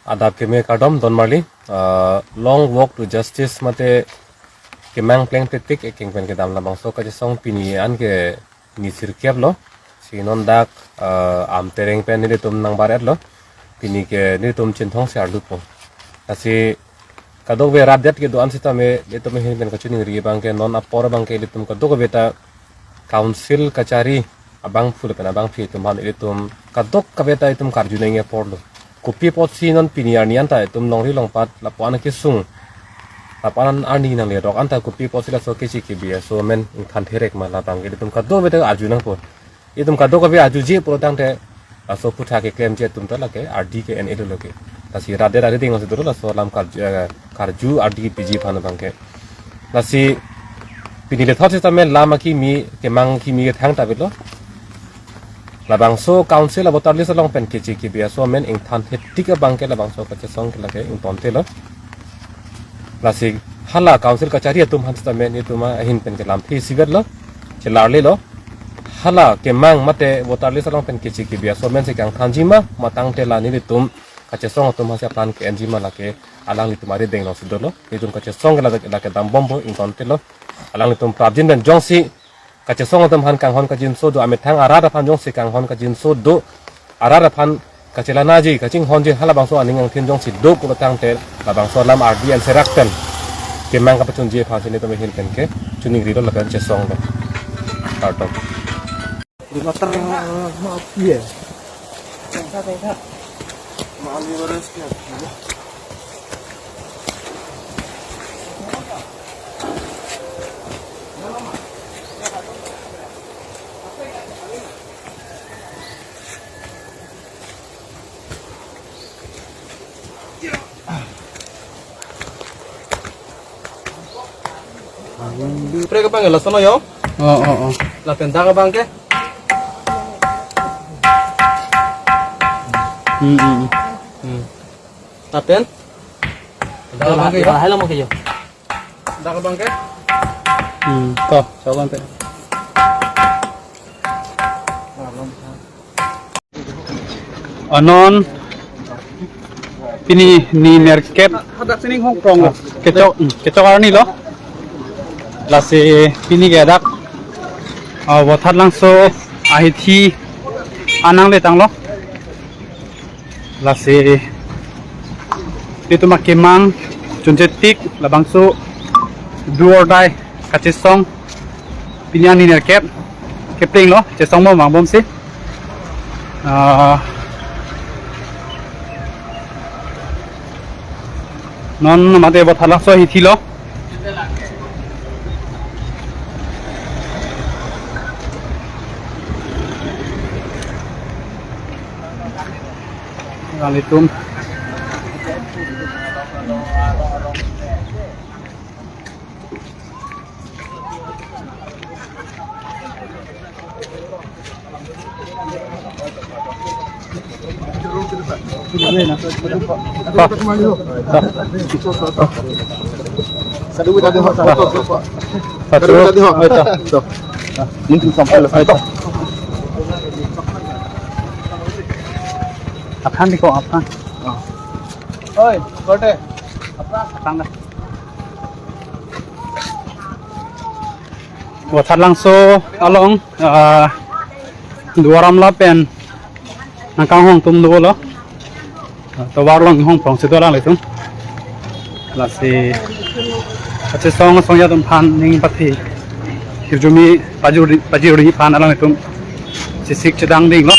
ada keme kadom don marli long walk to justice mate kemang pleng tetik eking pen ke dam la bangso ka song pini an ke ni sirkiap lo sinon dak am tereng pen ni tum nang baret lo pini ke ni tum chin thong sar lu po asi kadok ve rap det ke do an sita me le tum hin pen ka chuning ri bang ke non apor bang ke le tum kadok beta council kachari abang ful pen abang phi tum han le tum kadok ka beta tum karju nenge por lo kopi pot si non piniar nian ta tum long ri long pat la pan ke sung lapanan ani nang le rok anta kopi pot sila so ke chi ke bia so men than therek ma la bang ke tum kadok beta arju nang po itum kadok ka be aju je pro tang te so putha ke claim je tum ta la ke rd ke en elo ke tasi rade rade ting so la so lam karju rd pg phan bang ke tasi pinile thot ta men lama ki mi ke mang ki mi ke thang ta belo labang so council abotar list long pen ke chi ki bia so men ing than hetika bang ke labang so ka che song ke la ke ing ton te lo tasi hala council ka chari tum han sta men ni tuma hin pen ke lam thi sigat lo che larle lo hala ke mang mate abotar list long pen ke chi ki bia so men se kang thanjima matang te la ni tum ka che song tum ha se plan ke enjima la ke alang li tumari deng lo sidolo ni tum ka che song la ke dam bombo ing ton te lo alang li tum prabjin ben jongsi ka che song tum han kang hon ka jin so do ame thang ara da phan jong se kang hon ka jin so do ara da phan ka che la na ji ka ching hon ji hala bang so aning ang thin jong si do pu tang te la bang so lam rdn serakten ke mang ka pachun ji phan se ni tum hin pen ke chuning ri lo la kan che song lo start up di motor maaf ya maaf di beres ya Pre ka bang la sono yo? Oo. La tenta ka bang ke? Tapen? Tenta ka bang ke? Bahala mo kayo. Tenta ka bang ke? To, sawan pe. Anon pini ni market Hadak sining Hong Kong. ketok arni lo lasi pini gadak wathar langso ahithi anang le tang lo lasi itu makemang junjetik labangso do or die kachisong pini ani market kepling lo chesong mo mangbom si non mate wathar langso ahithi lo Assalamualaikum. Apaan nih kok apaan? Oi, kote. Apaan dah? Wathar langso along dua ram lapen nangkang hong tum dua lo tawar long hong prong situ lang itu lasi ace song ya tum pan ning pati hirjumi pajuri pan alang itu sisik cedang ding lo